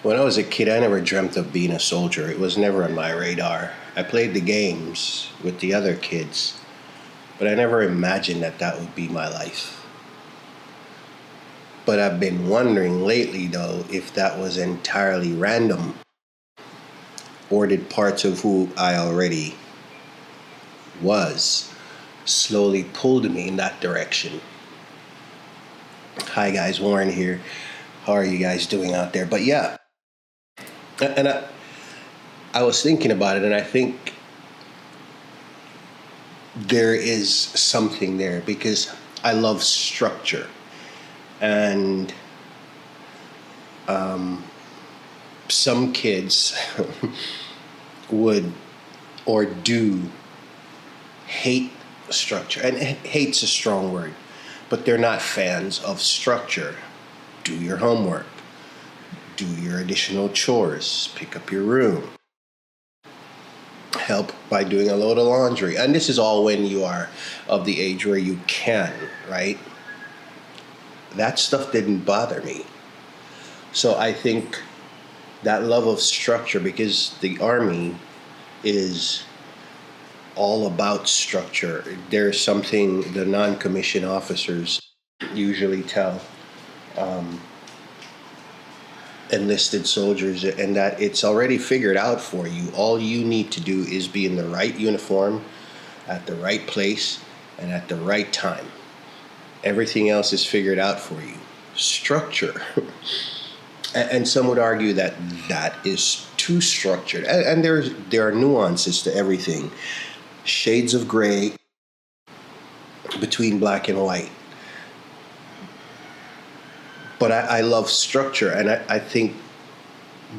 When I was a kid, I never dreamt of being a soldier. It was never on my radar. I played the games with the other kids, but I never imagined that that would be my life. But I've been wondering lately, though, if that was entirely random, or did parts of who I already was slowly pulled me in that direction. Hi guys, Warren here. How are you guys doing out there? But yeah, and I was thinking about it, and I think there is something there because I love structure, and some kids would or do hate structure, and hate's a strong word, but they're not fans of structure. Do your homework, do your additional chores, pick up your room, help by doing a load of laundry. And this is all when you are of the age where you can, right? That stuff didn't bother me. So I think that love of structure, because the Army is all about structure. There's something the non-commissioned officers usually tell enlisted soldiers, and that it's already figured out for you. All you need to do is be in the right uniform at the right place and at the right time. Everything else is figured out for you. Structure. And some would argue that that is too structured, and there are nuances to everything, shades of gray between black and white. But I love structure, and I think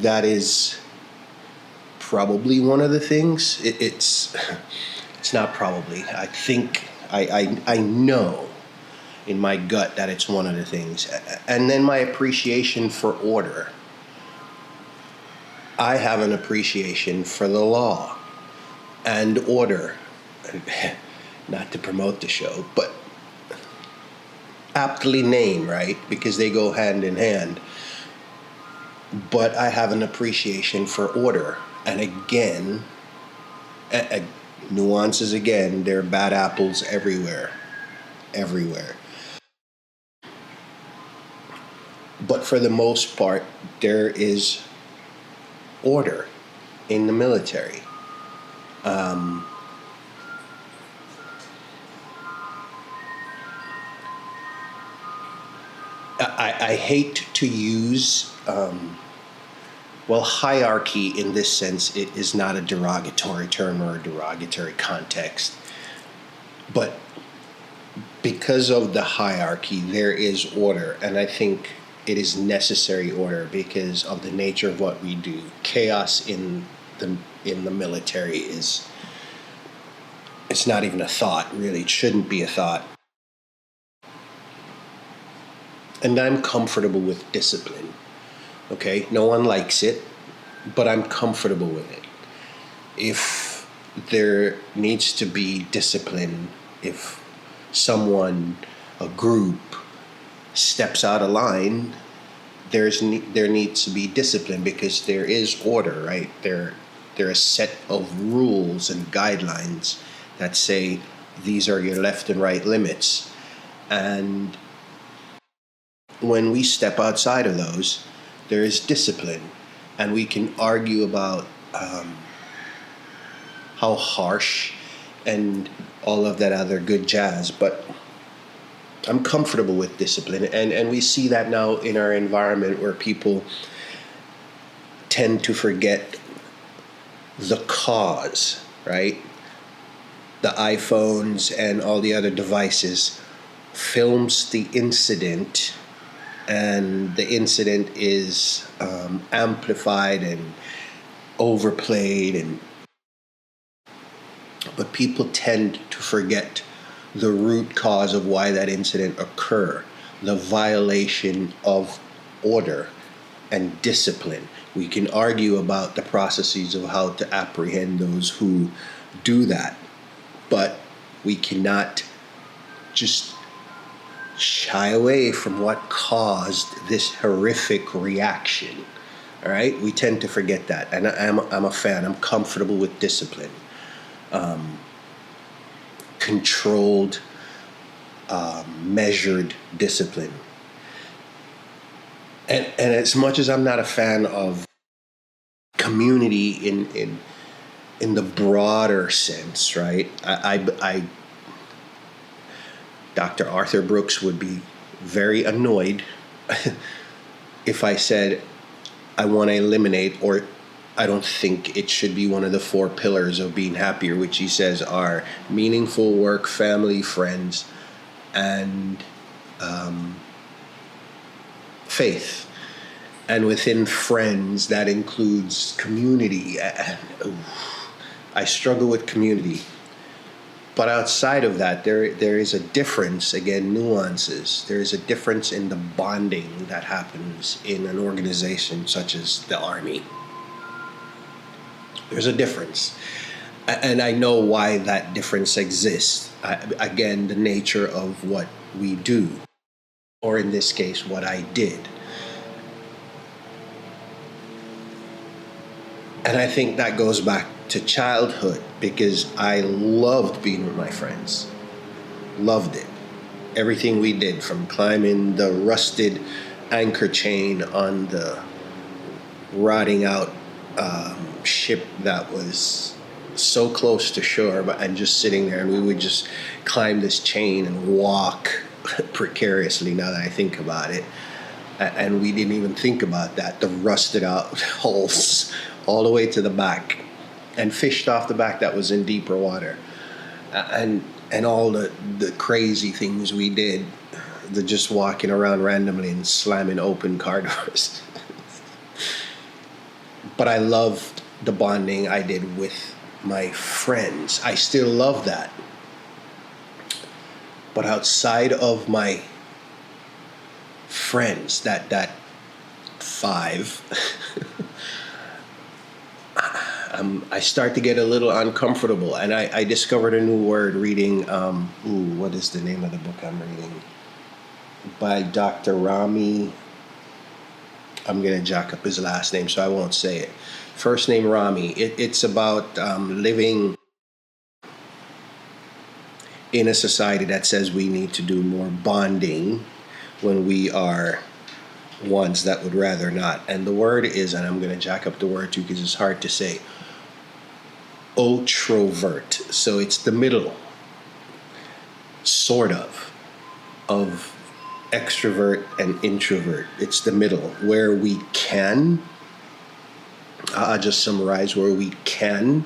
that is probably one of the things. It's not probably. I think I know in my gut that it's one of the things. And then my appreciation for order. I have an appreciation for the law and order. Not to promote the show, but aptly named, right? Because they go hand in hand. But I have an appreciation for order. And again, nuances again, there are bad apples everywhere. Everywhere. But for the most part, there is order in the military. I hate to use, hierarchy in this sense, it is not a derogatory term or a derogatory context. But because of the hierarchy, there is order, and I think it is necessary order because of the nature of what we do. Chaos in the military it's not even a thought, really. It shouldn't be a thought. And I'm comfortable with discipline. Okay, no one likes it, but I'm comfortable with it. If there needs to be discipline, if someone, a group, steps out of line, there needs to be discipline because there is order, right? There are a set of rules and guidelines that say these are your left and right limits. And when we step outside of those, there is discipline. And we can argue about how harsh and all of that other good jazz, but I'm comfortable with discipline, and we see that now in our environment where people tend to forget the cause, right? The iPhones and all the other devices films the incident, and the incident is amplified and overplayed, but people tend to forget the root cause of why that incident occurred, the violation of order and discipline. We can argue about the processes of how to apprehend those who do that, but we cannot just shy away from what caused this horrific reaction, All right, we tend to forget that, and I'm a fan. I'm comfortable with discipline, controlled, measured discipline. And as much as I'm not a fan of community in the broader sense, right? Dr. Arthur Brooks would be very annoyed if I said I want to eliminate, or I don't think it should be one of the four pillars of being happier, which he says are meaningful work, family, friends, and faith. And within friends, that includes community. I struggle with community. But outside of that, there is a difference, again, nuances. There is a difference in the bonding that happens in an organization such as the Army. There's a difference. And I know why that difference exists. Again, the nature of what we do, or in this case, what I did. And I think that goes back to childhood, because I loved being with my friends. Loved it. Everything we did, from climbing the rusted anchor chain on the rotting out ship that was so close to shore, and just sitting there, and we would just climb this chain and walk precariously, now that I think about it. And we didn't even think about that, the rusted out holes all the way to the back, and fished off the back that was in deeper water, and all the crazy things we did, the just walking around randomly and slamming open car doors. But I loved the bonding I did with my friends. I still love that. But outside of my friends, that five, I start to get a little uncomfortable, and I discovered a new word reading. What is the name of the book I'm reading? By Dr. Rami. I'm gonna jack up his last name, so I won't say it. First name Rami. It's about living in a society that says we need to do more bonding when we are ones that would rather not. And the word is, and I'm gonna jack up the word too because it's hard to say, outrovert. So it's the middle, sort of extrovert and introvert. It's the middle where we can, I'll just summarize, where we can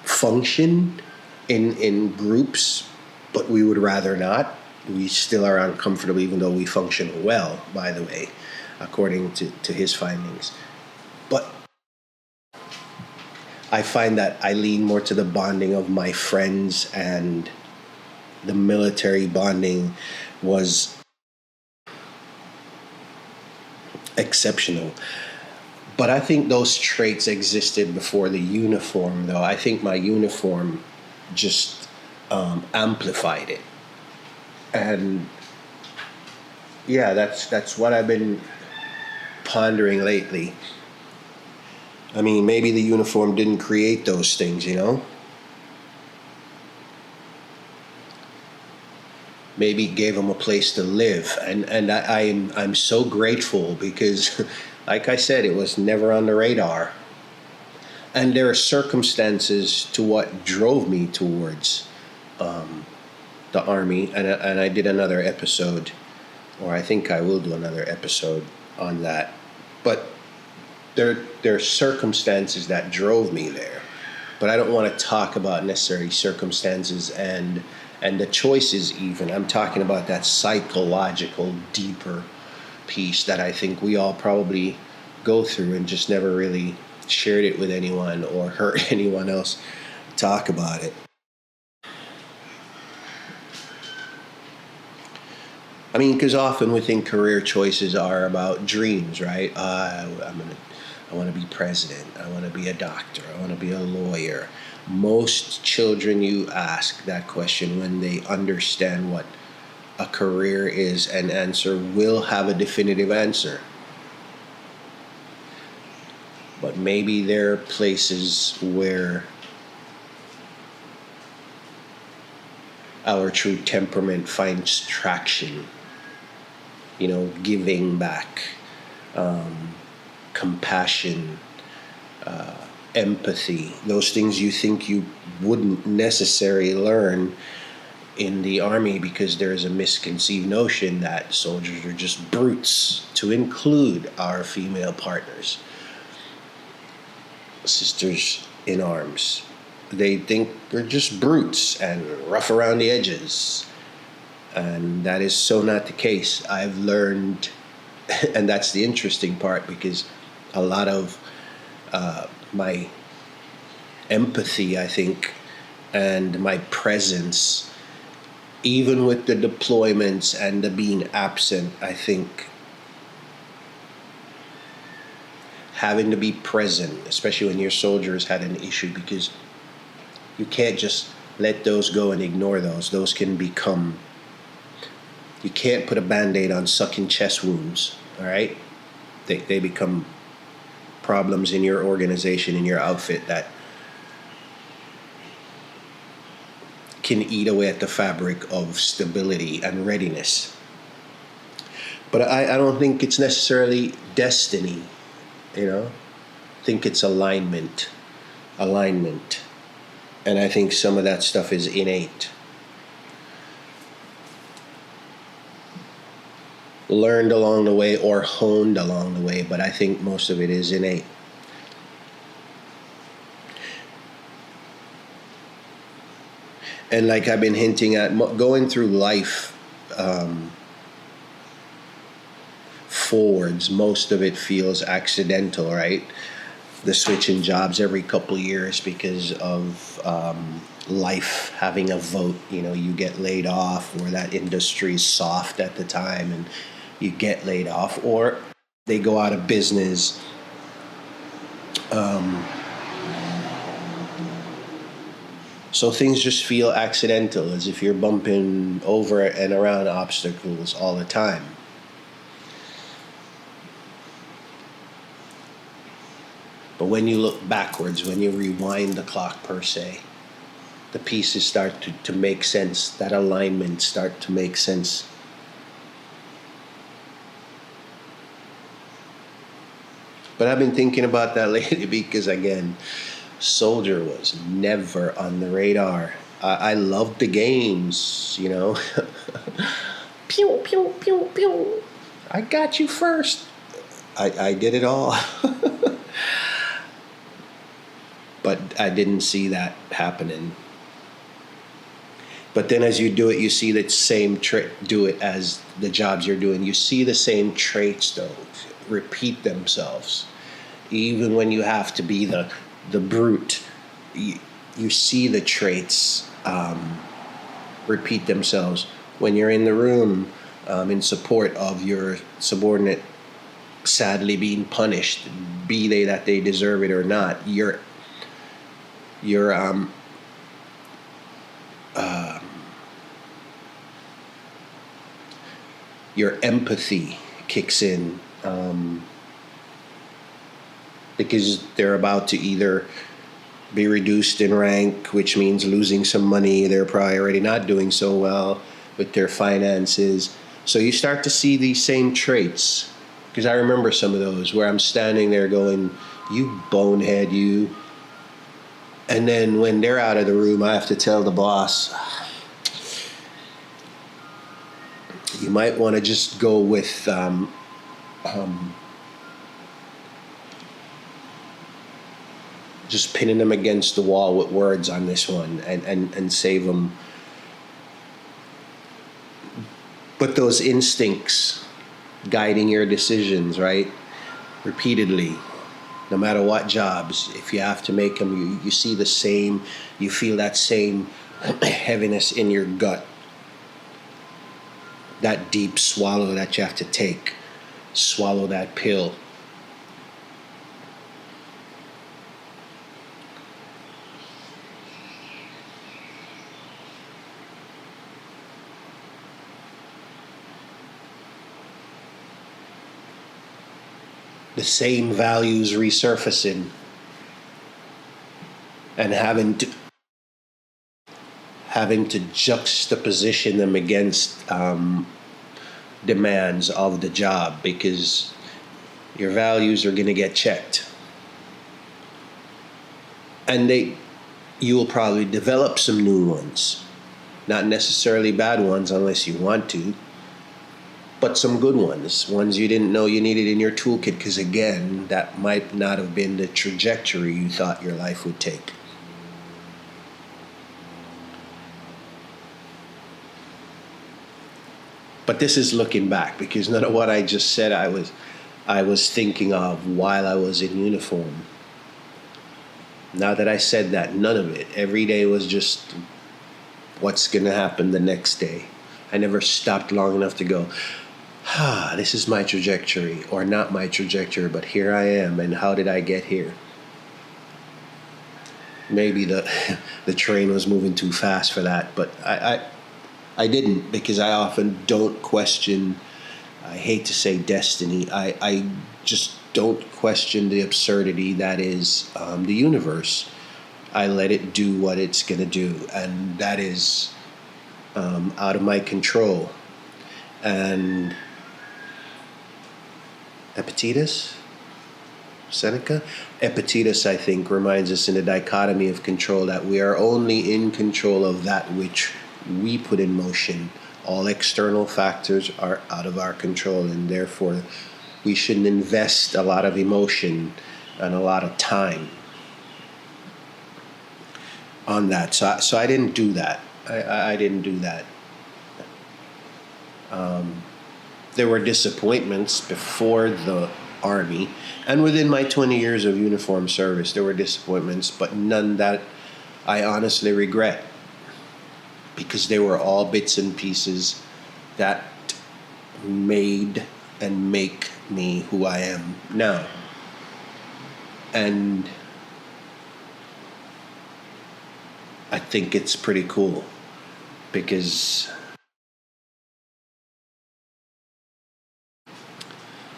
function in groups, but we would rather not. We still are uncomfortable, even though we function well, by the way, according to his findings. But I find that I lean more to the bonding of my friends, and the military bonding was exceptional. But I think those traits existed before the uniform, though. I think my uniform just amplified it. And yeah, that's what I've been pondering lately. I mean, maybe the uniform didn't create those things, you know? Maybe it gave them a place to live. And I'm so grateful because, like I said, it was never on the radar. And there are circumstances to what drove me towards the Army. And I did another episode, or I think I will do another episode on that. But there are circumstances that drove me there. But I don't want to talk about necessarily circumstances and the choices even. I'm talking about that psychological, deeper piece that I think we all probably go through and just never really shared it with anyone or heard anyone else talk about it. I mean, because often we think career choices are about dreams, right? I want to be president. I want to be a doctor. I want to be a lawyer. Most children, you ask that question when they understand what a career is and answer, will have a definitive answer. But maybe there are places where our true temperament finds traction, giving back, compassion, empathy, those things you think you wouldn't necessarily learn in the army because there is a misconceived notion that soldiers are just brutes, to include our female partners, sisters in arms. They think they're just brutes and rough around the edges. And that is so not the case. I've learned, and that's the interesting part, because a lot of my empathy, I think, and my presence, even with the deployments and the being absent, I think having to be present, especially when your soldiers had an issue, because you can't just let those go and ignore those. Those can become, you can't put a band-aid on sucking chest wounds, all right? They become problems in your organization, in your outfit, that can eat away at the fabric of stability and readiness. But I don't think it's necessarily destiny, I think it's alignment. And I think some of that stuff is innate. Learned along the way or honed along the way, but I think most of it is innate. And like I've been hinting at, going through life forwards, most of it feels accidental, right? The switch in jobs every couple of years because of life having a vote. You get laid off, or that industry is soft at the time and you get laid off, or they go out of business. So things just feel accidental, as if you're bumping over and around obstacles all the time. But when you look backwards, when you rewind the clock per se, the pieces start to make sense. That alignment start to make sense. But I've been thinking about that lately because, again, Soldier was never on the radar. I loved the games, Pew, pew, pew, pew. I got you first. I did it all. But I didn't see that happening. But then as you do it, you see that same do it as the jobs you're doing. You see the same traits, though, repeat themselves. Even when you have to be the brute, you see the traits repeat themselves. When you're in the room in support of your subordinate sadly being punished, be they that they deserve it or not, your empathy kicks in, because they're about to either be reduced in rank, which means losing some money. They're probably already not doing so well with their finances. So you start to see these same traits. Because I remember some of those where I'm standing there going, you bonehead, you. And then when they're out of the room, I have to tell the boss, you might want to just go with just pinning them against the wall with words on this one and save them. But those instincts guiding your decisions, right? Repeatedly, no matter what jobs, if you have to make them, you see the same, you feel that same heaviness in your gut. That deep swallow that you have to take. Swallow that pill. the same values resurfacing and having to juxtaposition them against demands of the job, because your values are going to get checked, and you will probably develop some new ones, not necessarily bad ones unless you want to, but some good ones you didn't know you needed in your toolkit, because again, that might not have been the trajectory you thought your life would take. But this is looking back, because none of what I just said I was thinking of while I was in uniform. Now that I said that, none of it. Every day was just what's going to happen the next day. I never stopped long enough to go, this is my trajectory, or not my trajectory, but here I am, and how did I get here? Maybe the train was moving too fast for that, but I didn't, because I often don't question, I hate to say destiny, I just don't question the absurdity that is the universe. I let it do what it's going to do, and that is out of my control. And Epictetus? Seneca? Epictetus, I think, reminds us in the dichotomy of control that we are only in control of that which we put in motion. All external factors are out of our control, and therefore we shouldn't invest a lot of emotion and a lot of time on that. So I didn't do that. I didn't do that. There were disappointments before the Army, and within my 20 years of uniform service, there were disappointments, but none that I honestly regret, because they were all bits and pieces that made and make me who I am now. And I think it's pretty cool, because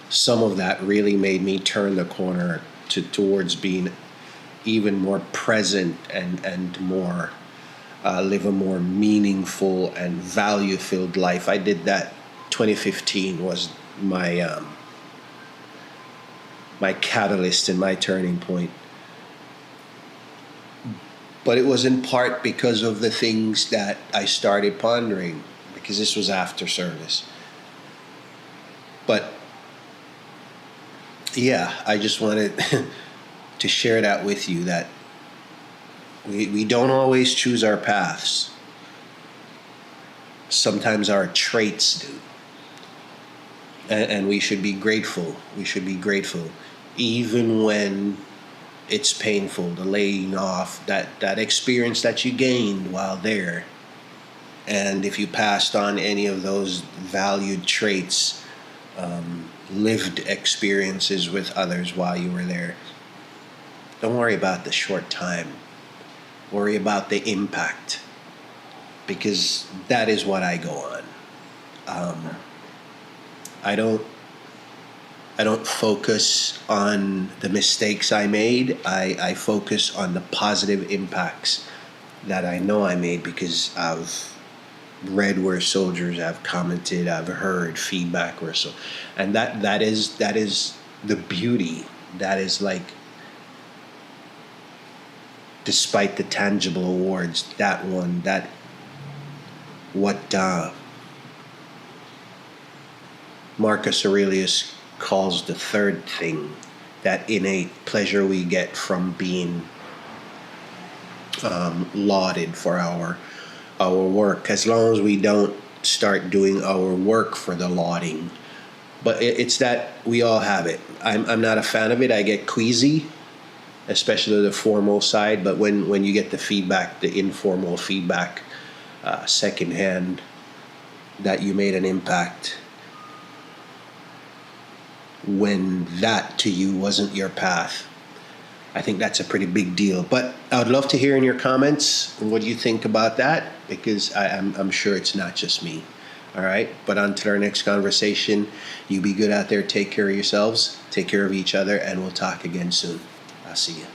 some of that really made me turn the corner towards being even more present and more live a more meaningful and value-filled life. I did that. 2015 was my my catalyst and my turning point. But it was in part because of the things that I started pondering, because this was after service. But yeah, I just wanted to share that with you, that we don't always choose our paths. Sometimes our traits do. And we should be grateful. We should be grateful. Even when it's painful, the laying off, that experience that you gained while there. And if you passed on any of those valued traits, lived experiences with others while you were there, don't worry about the short time. Worry about the impact, because that is what I go on. I don't focus on the mistakes I made. I focus on the positive impacts that I know I made, because I've read where soldiers have commented, I've heard feedback where and that is the beauty. That is like, despite the tangible awards, what Marcus Aurelius calls the third thing, that innate pleasure we get from being lauded for our work, as long as we don't start doing our work for the lauding. But it's that we all have it. I'm not a fan of it. I get queasy, especially the formal side. But when you get the feedback, the informal feedback, secondhand, that you made an impact, when that to you wasn't your path, I think that's a pretty big deal. But I would love to hear in your comments what you think about that, because I'm sure it's not just me. All right. But until our next conversation, you be good out there. Take care of yourselves. Take care of each other, and we'll talk again soon. I'll see you.